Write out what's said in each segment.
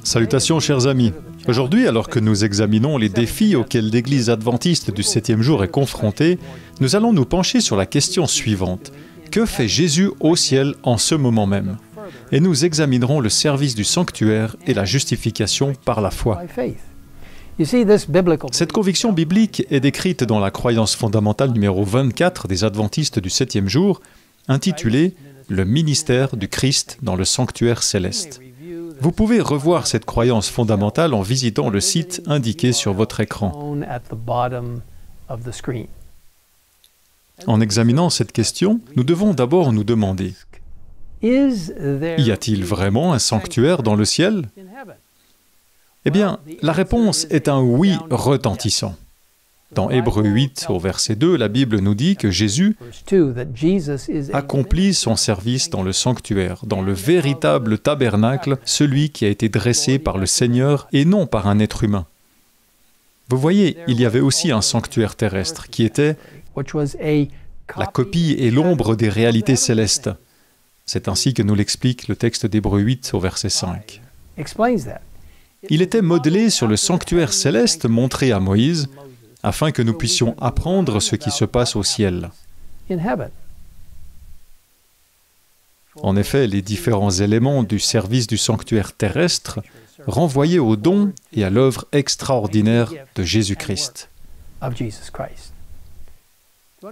Salutations chers amis. Aujourd'hui, alors que nous examinons les défis auxquels l'Église adventiste du 7e jour est confrontée, nous allons nous pencher sur la question suivante. Que fait Jésus au ciel en ce moment même? Et nous examinerons le service du sanctuaire et la justification par la foi. Cette conviction biblique est décrite dans la croyance fondamentale numéro 24 des adventistes du 7e jour, intitulée « Le ministère du Christ dans le sanctuaire céleste ». Vous pouvez revoir cette croyance fondamentale en visitant le site indiqué sur votre écran. En examinant cette question, nous devons d'abord nous demander, y a-t-il vraiment un sanctuaire dans le ciel? Eh bien, la réponse est un oui retentissant. Dans Hébreux 8, au verset 2, la Bible nous dit que Jésus accomplit son service dans le sanctuaire, dans le véritable tabernacle, celui qui a été dressé par le Seigneur et non par un être humain. Vous voyez, il y avait aussi un sanctuaire terrestre qui était la copie et l'ombre des réalités célestes. C'est ainsi que nous l'explique le texte d'Hébreux 8 au verset 5. Il était modelé sur le sanctuaire céleste montré à Moïse, afin que nous puissions apprendre ce qui se passe au ciel. En effet, les différents éléments du service du sanctuaire terrestre renvoyaient au don et à l'œuvre extraordinaire de Jésus-Christ.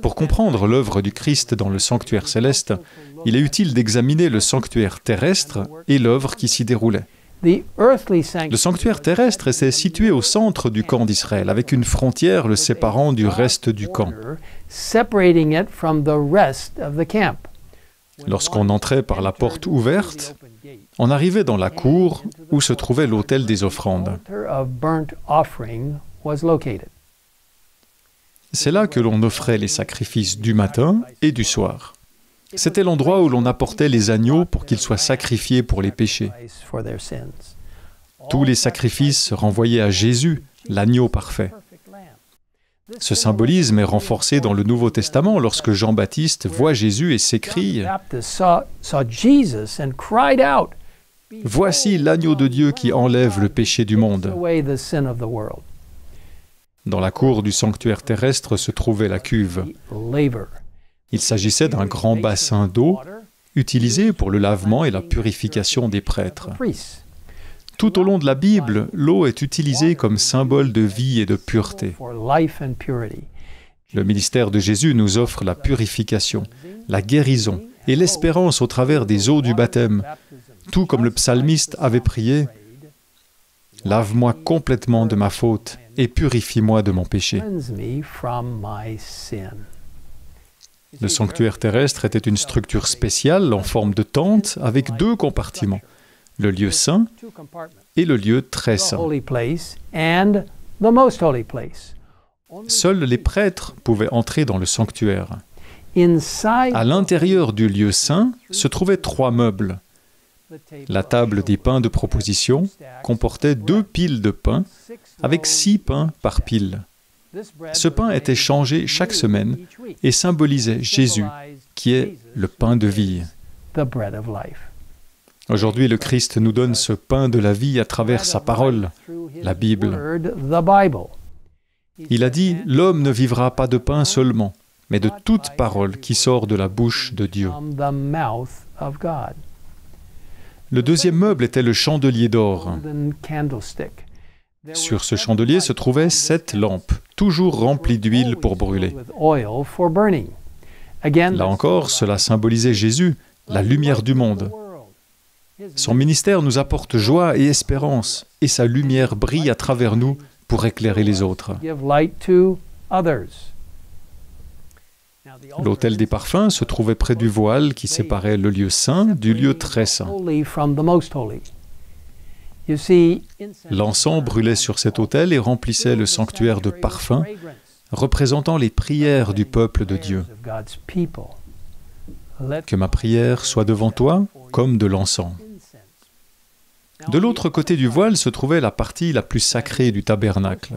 Pour comprendre l'œuvre du Christ dans le sanctuaire céleste, il est utile d'examiner le sanctuaire terrestre et l'œuvre qui s'y déroulait. Le sanctuaire terrestre était situé au centre du camp d'Israël, avec une frontière le séparant du reste du camp. Lorsqu'on entrait par la porte ouverte, on arrivait dans la cour où se trouvait l'autel des offrandes. C'est là que l'on offrait les sacrifices du matin et du soir. C'était l'endroit où l'on apportait les agneaux pour qu'ils soient sacrifiés pour les péchés. Tous les sacrifices renvoyaient à Jésus, l'agneau parfait. Ce symbolisme est renforcé dans le Nouveau Testament lorsque Jean-Baptiste voit Jésus et s'écrie « Voici l'agneau de Dieu qui enlève le péché du monde ». Dans la cour du sanctuaire terrestre se trouvait la cuve. Il s'agissait d'un grand bassin d'eau utilisé pour le lavement et la purification des prêtres. Tout au long de la Bible, l'eau est utilisée comme symbole de vie et de pureté. Le ministère de Jésus nous offre la purification, la guérison et l'espérance au travers des eaux du baptême, tout comme le psalmiste avait prié « Lave-moi complètement de ma faute et purifie-moi de mon péché ». Le sanctuaire terrestre était une structure spéciale en forme de tente avec deux compartiments, le lieu saint et le lieu très saint. Seuls les prêtres pouvaient entrer dans le sanctuaire. À l'intérieur du lieu saint se trouvaient 3 meubles. La table des pains de proposition comportait 2 piles de pain avec 6 pains par pile. Ce pain était changé chaque semaine et symbolisait Jésus, qui est le pain de vie. Aujourd'hui, le Christ nous donne ce pain de la vie à travers sa parole, la Bible. Il a dit « L'homme ne vivra pas de pain seulement, mais de toute parole qui sort de la bouche de Dieu ». Le deuxième meuble était le chandelier d'or. Sur ce chandelier se trouvaient 7 lampes, toujours remplies d'huile pour brûler. Là encore, cela symbolisait Jésus, la lumière du monde. Son ministère nous apporte joie et espérance, et sa lumière brille à travers nous pour éclairer les autres. L'autel des parfums se trouvait près du voile qui séparait le lieu saint du lieu très saint. L'encens brûlait sur cet autel et remplissait le sanctuaire de parfums, représentant les prières du peuple de Dieu. Que ma prière soit devant toi comme de l'encens. De l'autre côté du voile se trouvait la partie la plus sacrée du tabernacle,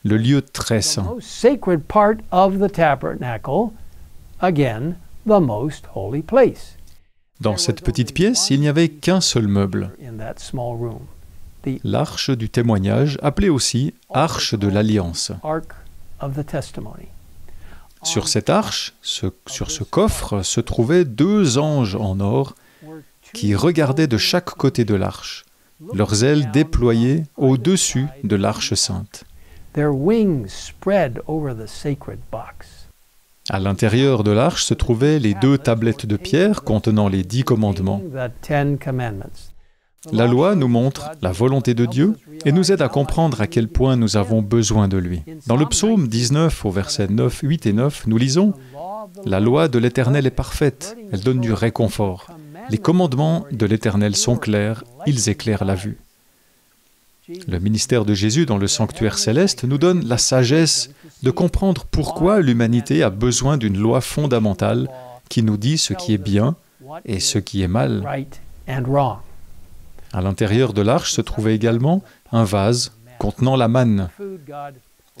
le lieu très saint. Dans cette petite pièce, il n'y avait qu'un seul meuble, l'arche du témoignage, appelée aussi arche de l'alliance. Sur cette arche, sur ce coffre, se trouvaient 2 anges en or qui regardaient de chaque côté de l'arche, leurs ailes déployées au-dessus de l'arche sainte. À l'intérieur de l'arche se trouvaient les 2 tablettes de pierre contenant les 10 commandements. La loi nous montre la volonté de Dieu et nous aide à comprendre à quel point nous avons besoin de lui. Dans le psaume 19, au verset 9, 8 et 9, nous lisons « La loi de l'Éternel est parfaite, elle donne du réconfort. Les commandements de l'Éternel sont clairs, ils éclairent la vue. » Le ministère de Jésus dans le sanctuaire céleste nous donne la sagesse de comprendre pourquoi l'humanité a besoin d'une loi fondamentale qui nous dit ce qui est bien et ce qui est mal. À l'intérieur de l'arche se trouvait également un vase contenant la manne,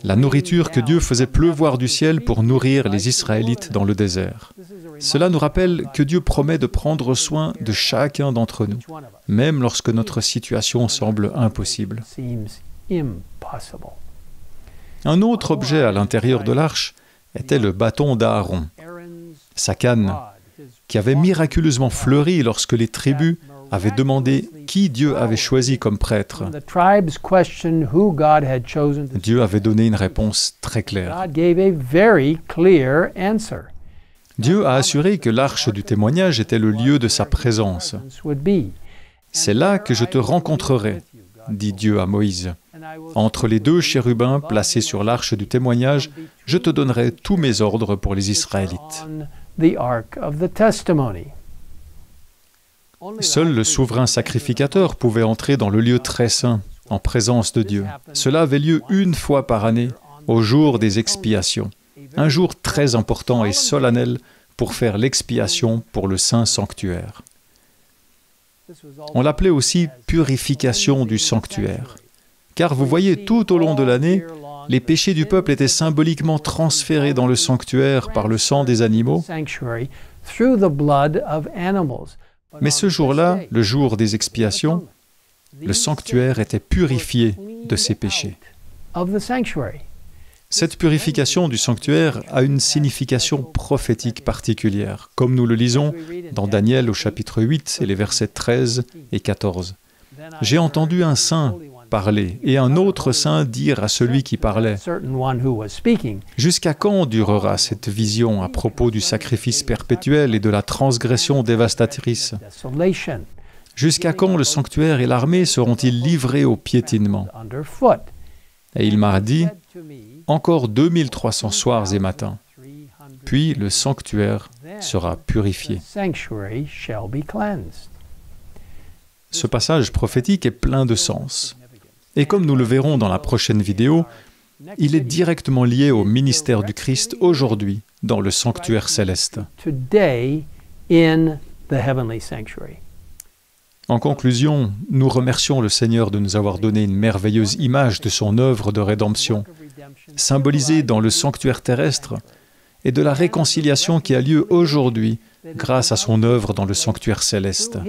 la nourriture que Dieu faisait pleuvoir du ciel pour nourrir les Israélites dans le désert. Cela nous rappelle que Dieu promet de prendre soin de chacun d'entre nous, même lorsque notre situation semble impossible. Un autre objet à l'intérieur de l'arche était le bâton d'Aaron, sa canne, qui avait miraculeusement fleuri lorsque les tribus avaient demandé qui Dieu avait choisi comme prêtre. Dieu avait donné une réponse très claire. Dieu a assuré que l'arche du témoignage était le lieu de sa présence. « C'est là que je te rencontrerai, dit Dieu à Moïse. Entre les 2 chérubins placés sur l'arche du témoignage, je te donnerai tous mes ordres pour les Israélites. » Seul le souverain sacrificateur pouvait entrer dans le lieu très saint, en présence de Dieu. Cela avait lieu 1 fois par année, au jour des expiations. Un jour très important et solennel pour faire l'expiation pour le saint sanctuaire. On l'appelait aussi purification du sanctuaire. Car vous voyez, tout au long de l'année, les péchés du peuple étaient symboliquement transférés dans le sanctuaire par le sang des animaux. Mais ce jour-là, le jour des expiations, le sanctuaire était purifié de ses péchés. Cette purification du sanctuaire a une signification prophétique particulière, comme nous le lisons dans Daniel au chapitre 8 et les versets 13 et 14. « J'ai entendu un saint parler et un autre saint dire à celui qui parlait, « Jusqu'à quand durera cette vision à propos du sacrifice perpétuel et de la transgression dévastatrice? Jusqu'à quand le sanctuaire et l'armée seront-ils livrés au piétinement? » Et il m'a dit, « Encore 2300 soirs et matins, puis le sanctuaire sera purifié. » Ce passage prophétique est plein de sens. Et comme nous le verrons dans la prochaine vidéo, il est directement lié au ministère du Christ aujourd'hui dans le sanctuaire céleste. En conclusion, nous remercions le Seigneur de nous avoir donné une merveilleuse image de son œuvre de rédemption, symbolisée dans le sanctuaire terrestre, et de la réconciliation qui a lieu aujourd'hui grâce à son œuvre dans le sanctuaire céleste.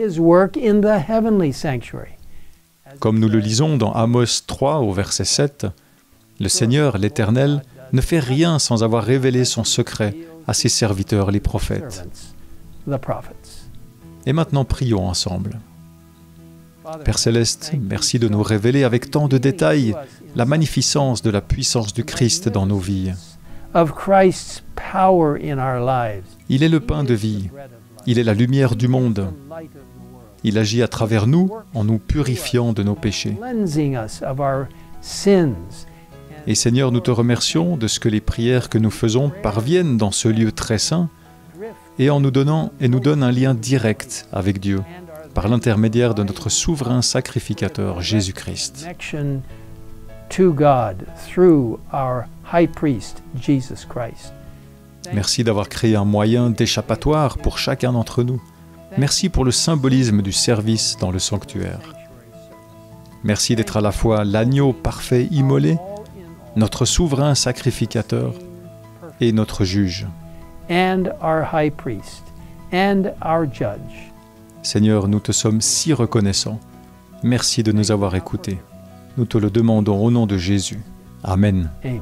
Comme nous le lisons dans Amos 3 au verset 7, le Seigneur, l'Éternel, ne fait rien sans avoir révélé son secret à ses serviteurs les prophètes. Et maintenant, prions ensemble. Père Céleste, merci de nous révéler avec tant de détails la magnificence de la puissance du Christ dans nos vies. Il est le pain de vie, il est la lumière du monde. Il agit à travers nous en nous purifiant de nos péchés. Et Seigneur, nous te remercions de ce que les prières que nous faisons parviennent dans ce lieu très saint et nous donnent un lien direct avec Dieu par l'intermédiaire de notre souverain sacrificateur Jésus-Christ. Merci d'avoir créé un moyen d'échappatoire pour chacun d'entre nous. Merci pour le symbolisme du service dans le sanctuaire. Merci d'être à la fois l'agneau parfait immolé, notre souverain sacrificateur et notre juge. Seigneur, nous te sommes si reconnaissants. Merci de nous avoir écoutés. Nous te le demandons au nom de Jésus. Amen. Amen.